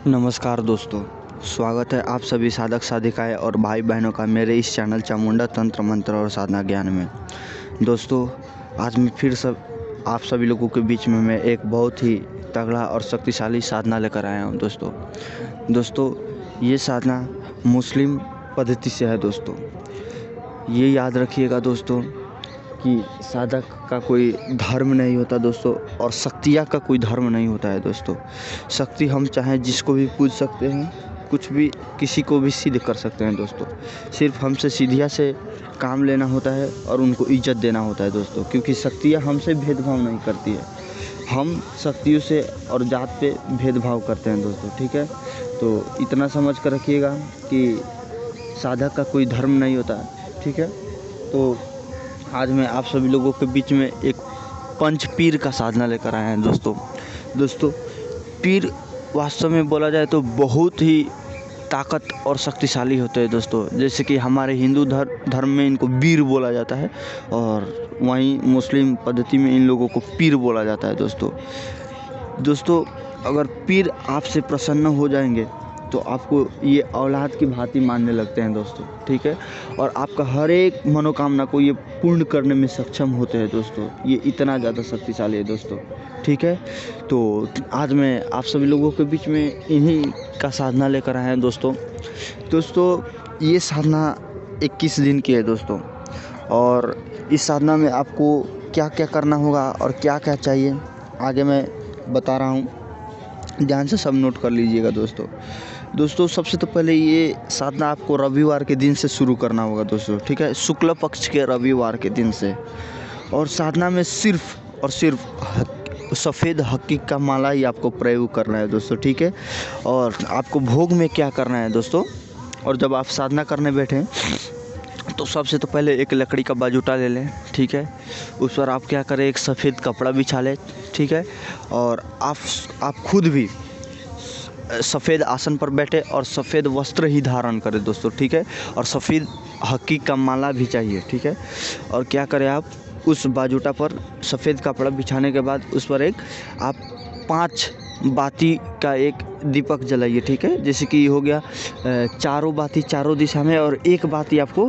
नमस्कार दोस्तों, स्वागत है आप सभी साधक साधिकाएं और भाई बहनों का मेरे इस चैनल चामुंडा तंत्र मंत्र और साधना ज्ञान में। दोस्तों, आज मैं फिर आप सभी लोगों के बीच में मैं एक बहुत ही तगड़ा और शक्तिशाली साधना लेकर आया हूं। दोस्तों ये साधना मुस्लिम पद्धति से है। दोस्तों ये याद रखिएगा दोस्तों कि साधक का कोई धर्म नहीं होता दोस्तों, और शक्तियाँ का कोई धर्म नहीं होता है दोस्तों। शक्ति हम चाहें जिसको भी पूज सकते हैं, कुछ भी किसी को भी सिद्ध कर सकते हैं दोस्तों। सिर्फ हमसे सीधिया से काम लेना होता है और उनको इज्जत देना होता है दोस्तों, क्योंकि शक्तियाँ हमसे भेदभाव नहीं करती है। हम शक्तियों से और जात पे भेदभाव करते हैं दोस्तों, ठीक है। तो इतना समझ कर रखिएगा कि साधक का कोई धर्म नहीं होता है, ठीक है। तो आज मैं आप सभी लोगों के बीच में एक पंच पीर का साधना लेकर आया हैं दोस्तों। पीर वास्तव में बोला जाए तो बहुत ही ताकत और शक्तिशाली होते हैं दोस्तों। जैसे कि हमारे हिंदू धर्म में इनको वीर बोला जाता है, और वहीं मुस्लिम पद्धति में इन लोगों को पीर बोला जाता है दोस्तों। अगर पीर आपसे प्रसन्न हो जाएंगे तो आपको ये औलाद की भांति मानने लगते हैं दोस्तों, ठीक है। और आपका हर एक मनोकामना को ये पूर्ण करने में सक्षम होते हैं दोस्तों। ये इतना ज़्यादा शक्तिशाली है दोस्तों, ठीक है। तो आज मैं आप सभी लोगों के बीच में इन्हीं का साधना लेकर आया हूँ दोस्तों। ये साधना 21 दिन की है दोस्तों, और इस साधना में आपको क्या क्या करना होगा और क्या क्या चाहिए आगे मैं बता रहा हूँ। ध्यान से सब नोट कर लीजिएगा दोस्तों। सबसे तो पहले ये साधना आपको रविवार के दिन से शुरू करना होगा दोस्तों, ठीक है। शुक्ल पक्ष के रविवार के दिन से। और साधना में सिर्फ और सिर्फ सफ़ेद हक्की का माला ही आपको प्रयोग करना है दोस्तों, ठीक है। और आपको भोग में क्या करना है दोस्तों, और जब आप साधना करने बैठें तो सबसे तो पहले एक लकड़ी का बाजूटा ले लें, ठीक है। उस पर आप क्या करें, एक सफ़ेद कपड़ा बिछा लें, ठीक है। और आप खुद भी सफ़ेद आसन पर बैठे और सफ़ेद वस्त्र ही धारण करें दोस्तों, ठीक है। और सफ़ेद हक्की का माला भी चाहिए, ठीक है। और क्या करें, आप उस बाजूटा पर सफ़ेद कपड़ा बिछाने के बाद उस पर एक आप 5 बाती का एक दीपक जलाइए, ठीक है। जैसे कि हो गया चारों बाती चारों दिशा में और एक बाती आपको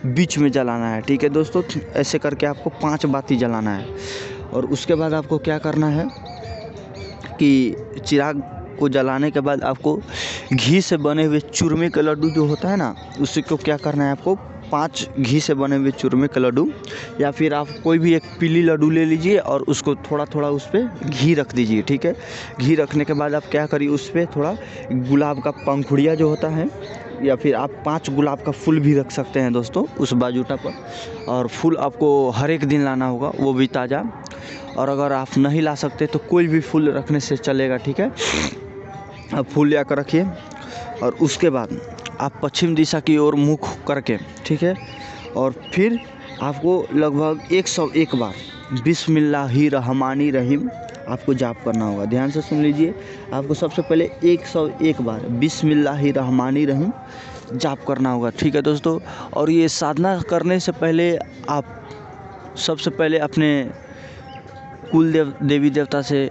बीच में जलाना है, ठीक है दोस्तों। ऐसे करके आपको 5 बाती जलाना है। और उसके बाद आपको क्या करना है कि चिराग को जलाने के बाद आपको घी से बने हुए चूरमे का लड्डू जो होता है ना, उसी को क्या करना है, आपको 5 घी से बने हुए चूरमे का लड्डू, या फिर आप कोई भी एक पीली लड्डू ले लीजिए और उसको थोड़ा थोड़ा उस पर घी रख दीजिए, ठीक है। घी रखने के बाद आप क्या करिए, उस पर थोड़ा गुलाब का पंखुड़िया जो होता है, या फिर आप 5 गुलाब का फूल भी रख सकते हैं दोस्तों उस बाजूटा पर। और फूल आपको हर एक दिन लाना होगा, वो भी ताज़ा। और अगर आप नहीं ला सकते तो कोई भी फूल रखने से चलेगा, ठीक है। अब फूल ला कर रखिए, और उसके बाद आप पश्चिम दिशा की ओर मुख करके, ठीक है। और फिर आपको लगभग 101 बार बिस्मिल्लाहिर्रहमानिर्रहीम आपको जाप करना होगा। ध्यान से सुन लीजिए, आपको सबसे पहले 101 बार बिस्मिल्लाहिर्रहमानिर्रहीम जाप करना होगा, ठीक है दोस्तों। और ये साधना करने से पहले आप सबसे पहले अपने कुल देवी देवता से,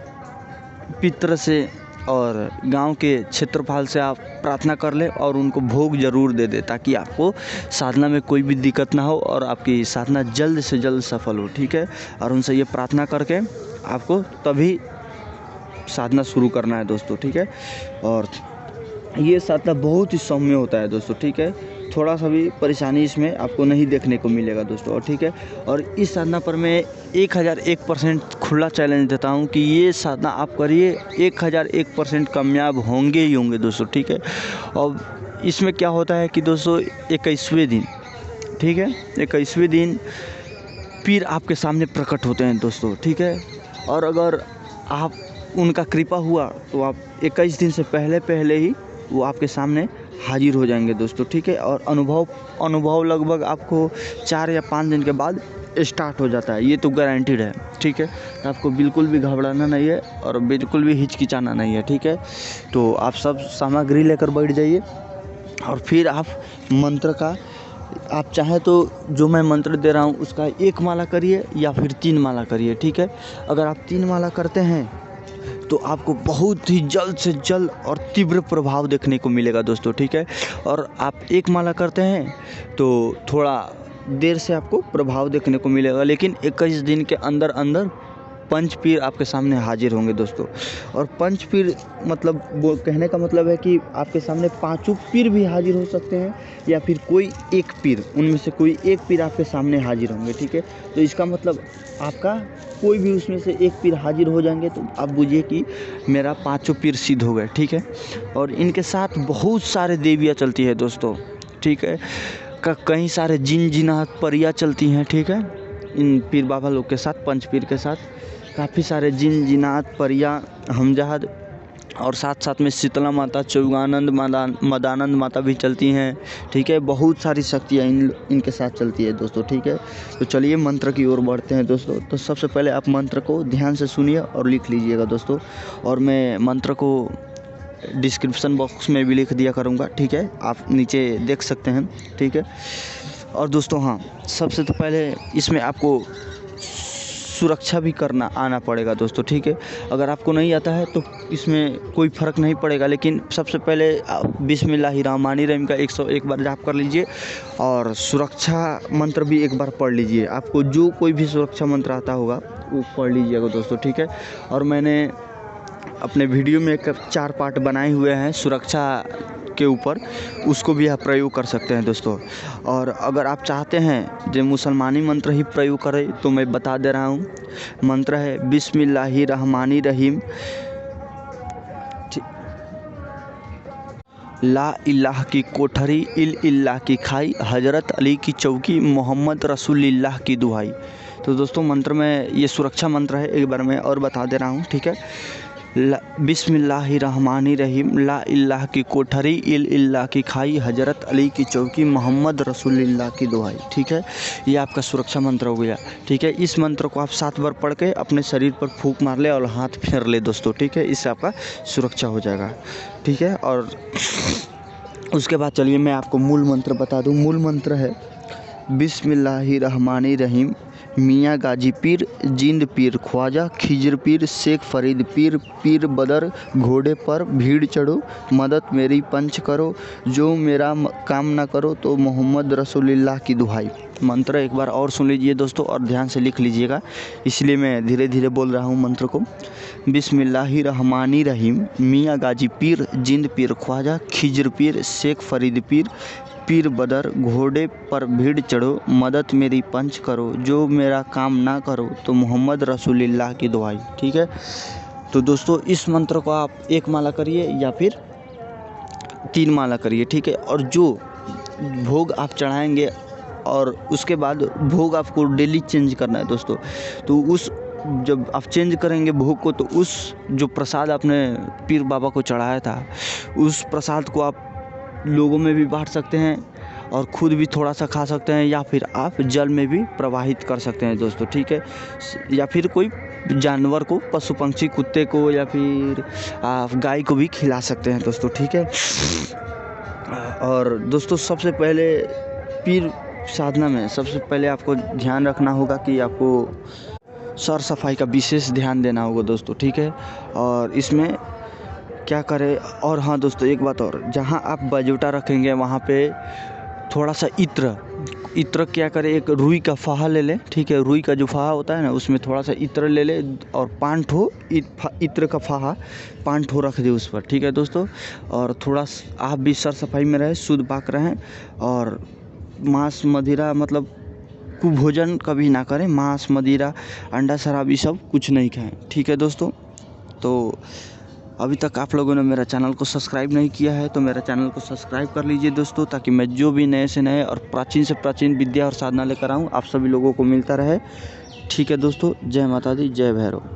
पितृ से और गांव के क्षेत्रफल से आप प्रार्थना कर ले और उनको भोग ज़रूर दे दे, ताकि आपको साधना में कोई भी दिक्कत ना हो और आपकी साधना जल्द से जल्द सफल हो, ठीक है। और उनसे ये प्रार्थना करके आपको तभी साधना शुरू करना है दोस्तों, ठीक है। और ये साधना बहुत ही सौम्य होता है दोस्तों, ठीक है। थोड़ा सा भी परेशानी इसमें आपको नहीं देखने को मिलेगा दोस्तों, और ठीक है। और इस साधना पर मैं 1001% खुला चैलेंज देता हूं कि ये साधना आप करिए, 1001% कामयाब होंगे ही होंगे दोस्तों, ठीक है। और इसमें क्या होता है कि दोस्तों 21वें दिन, ठीक है, 21वें दिन पीर आपके सामने प्रकट होते हैं दोस्तों, ठीक है। और अगर आप उनका कृपा हुआ तो आप 21 दिन से पहले ही वो आपके सामने हाजिर हो जाएंगे दोस्तों, ठीक है। और अनुभव लगभग आपको 4 या 5 दिन के बाद स्टार्ट हो जाता है, ये तो गारंटीड है, ठीक है। तो आपको बिल्कुल भी घबराना नहीं है और बिल्कुल भी हिचकिचाना नहीं है, ठीक है। तो आप सब सामग्री लेकर बैठ जाइए, और फिर आप मंत्र का, आप चाहे तो जो मैं मंत्र दे रहा हूँ उसका 1 माला करिए या फिर 3 माला करिए, ठीक है। अगर आप 3 माला करते हैं तो आपको बहुत ही जल्द से जल्द और तीव्र प्रभाव देखने को मिलेगा दोस्तों, ठीक है। और आप एक माला करते हैं तो थोड़ा देर से आपको प्रभाव देखने को मिलेगा, लेकिन 21 दिन के अंदर अंदर पंचपीर आपके सामने हाजिर होंगे दोस्तों। और पंचपीर मतलब वो कहने का मतलब है कि आपके सामने पांचों पीर भी हाजिर हो सकते हैं, या फिर कोई एक पीर, उनमें से कोई एक पीर आपके सामने हाजिर होंगे, ठीक है। तो इसका मतलब आपका कोई भी उसमें से एक पीर हाजिर हो जाएंगे तो आप बुझिए कि मेरा पांचों पीर सिद्ध हो गए, ठीक है। और इनके साथ बहुत सारे देवियाँ चलती है दोस्तों, ठीक है। कई सारे जिन जिनात परियाँ चलती हैं, ठीक है। इन पीर बाबा लोग के साथ, पंच पीर के साथ काफ़ी सारे जिन जिनात परियाँ, हमजहद, और साथ साथ में शीतला माता, चौगानंद, मदानंद माता भी चलती हैं, ठीक है। बहुत सारी शक्तियाँ इनके साथ चलती है दोस्तों, ठीक है। तो चलिए मंत्र की ओर बढ़ते हैं दोस्तों। तो सबसे पहले आप मंत्र को ध्यान से सुनिए और लिख लीजिएगा दोस्तों, और मैं मंत्र को डिस्क्रिप्शन बॉक्स में भी लिख दिया करूँगा, ठीक है। आप नीचे देख सकते हैं, ठीक है। और दोस्तों हाँ, सबसे तो पहले इसमें आपको सुरक्षा भी करना आना पड़ेगा दोस्तों, ठीक है। अगर आपको नहीं आता है तो इसमें कोई फ़र्क नहीं पड़ेगा, लेकिन सबसे पहले बिस्मिल्लाहिर्रहमानिर्रहीम का 101 बार जाप कर लीजिए और सुरक्षा मंत्र भी एक बार पढ़ लीजिए। आपको जो कोई भी सुरक्षा मंत्र आता होगा वो पढ़ लीजिएगा दोस्तों, ठीक है। और मैंने अपने वीडियो में 4 पार्ट बनाए हुए हैं सुरक्षा के ऊपर, उसको भी आप प्रयोग कर सकते हैं दोस्तों। और अगर आप चाहते हैं जो मुसलमानी मंत्र ही प्रयोग करें तो मैं बता दे रहा हूँ। मंत्र है बिस्मिल्लाहिर्रहमानिर्रहीम, ला इलाह की कोठरी, इल्लाह की खाई, हज़रत अली की चौकी, मोहम्मद रसूलुल्लाह की दुहाई। तो दोस्तों मंत्र में ये सुरक्षा मंत्र है, एक बार मैं और बता दे रहा हूँ, ठीक है। बिस्मिल्लाहिर्रहमानिर्रहीम, ला इलाह की कोठरी, इल्लाह की खाई, हज़रत अली की चौकी, मोहम्मद रसूलुल्लाह की दुहाई, ठीक है। ये आपका सुरक्षा मंत्र हो गया, ठीक है। इस मंत्र को आप 7 बार पढ़ के अपने शरीर पर फूंक मार ले और हाथ फेर ले दोस्तों, ठीक है। इससे आपका सुरक्षा हो जाएगा, ठीक है। और उसके बाद चलिए मैं आपको मूल मंत्र बता दूँ। मूल मंत्र है बिस्मिल्लाहिर्रहमानिर्रहीम, मियाँ गाजी पीर, जिंद पीर, ख्वाजा, खिजर पीर, शेख फरीद पीर, पीर बदर, घोड़े पर भीड़ चढ़ो, मदद मेरी पंच करो, जो मेरा काम ना करो तो मोहम्मद रसूलुल्लाह की दुहाई। मंत्र एक बार और सुन लीजिए दोस्तों और ध्यान से लिख लीजिएगा, इसलिए मैं धीरे धीरे बोल रहा हूँ मंत्र को। बिस्मिल्लाहिर्रहमानिर्रहीम, मियाँ गाजी पीर, जिंद पीर, ख्वाजा, खिजर पीर, शेख फरीद पीर, पीर बदर, घोड़े पर भीड़ चढ़ो, मदद मेरी पंच करो, जो मेरा काम ना करो तो मोहम्मद रसूलुल्लाह की दुहाई, ठीक है। तो दोस्तों इस मंत्र को आप 1 माला करिए या फिर 3 माला करिए, ठीक है। और जो भोग आप चढ़ाएंगे और उसके बाद भोग आपको डेली चेंज करना है दोस्तों। तो उस जब आप चेंज करेंगे भोग को, तो उस जो प्रसाद आपने पीर बाबा को चढ़ाया था, उस प्रसाद को आप लोगों में भी बांट सकते हैं और ख़ुद भी थोड़ा सा खा सकते हैं, या फिर आप जल में भी प्रवाहित कर सकते हैं दोस्तों, ठीक है। या फिर कोई जानवर को, पशु पंछी, कुत्ते को, या फिर आप गाय को भी खिला सकते हैं दोस्तों, ठीक है। और दोस्तों सबसे पहले पीर साधना में सबसे पहले आपको ध्यान रखना होगा कि आपको सर सफाई का विशेष ध्यान देना होगा दोस्तों, ठीक है। और इसमें क्या करें, और हाँ दोस्तों एक बात और, जहाँ आप बजोटा रखेंगे वहाँ पे थोड़ा सा इत्र क्या करें, एक रुई का फाहा ले लें, ठीक है। रुई का जो फाहा होता है ना, उसमें थोड़ा सा इत्र ले ले और 5 ठो इत्र का फाहा 5 ठो रख दे उस पर, ठीक है दोस्तों। और थोड़ा आप भी सर सफाई में रहें, शुद्ध पाक रहें, और मांस मदिरा मतलब कुभोजन कभी ना करें। मांस मदिरा अंडा शराब ये सब कुछ नहीं खाएं, ठीक है दोस्तों। तो अभी तक आप लोगों ने मेरा चैनल को सब्सक्राइब नहीं किया है तो मेरा चैनल को सब्सक्राइब कर लीजिए दोस्तों, ताकि मैं जो भी नए से नए और प्राचीन से प्राचीन विद्या और साधना लेकर आऊँ आप सभी लोगों को मिलता रहे, ठीक है दोस्तों। जय माता दी, जय भैरव।